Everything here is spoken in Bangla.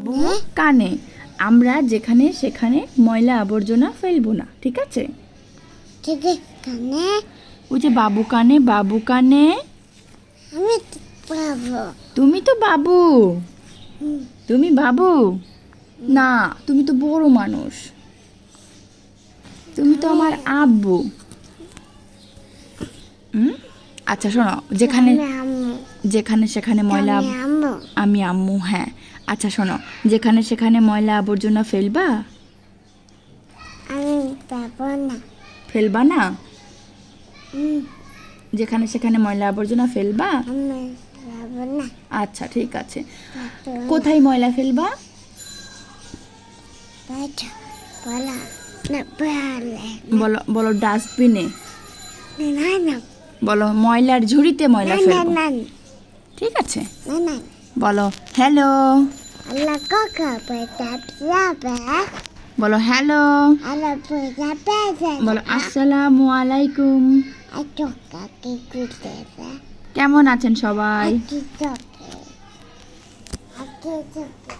বাবু কানে। আমরা যেখানে সেখানে ময়লা আবর্জনা ফেলবো না, ঠিক আছে? ঠিক কানে ওই যে বাবু কানে, বাবু কানে। আমি তো পাবো। তুমি তো বাবু, তুমি বাবু না, তুমি তো বড় মানুষ, তুমি তো আমার আব্বু। আচ্ছা শোনো, যেখানে আমি আম্মু। যেখানে সেখানে ময়লা আমি আম্মু। আমি আম্মু, হ্যাঁ। আচ্ছা শোনো, যেখানে সেখানে ময়লা আবর্জনা ফেলবা? আমি পাবো না। ফেলবা না? হুম, যেখানে সেখানে ময়লা আবর্জনা ফেলবা? আমি পাবো না। আচ্ছা ঠিক আছে। পাবো না। কোথায় ময়লা ফেলবা? পাইছো বলা না পারলে বলো বলো ডাস্টবিনে। না না বলো ময়লার ঝুড়িতে ময়লা না না ফেলবো। না ঠিক আছে, না না বলো হ্যালো। আল্লাহ কাকা পয়সা যাবে। বলো হ্যালো। আল্লাহ পয়সা পেয়েছে। বলো আসসালামু আলাইকুম। এত কাকে করতেছে। কেমন আছেন সবাই? এত চোখে। এত চোখে।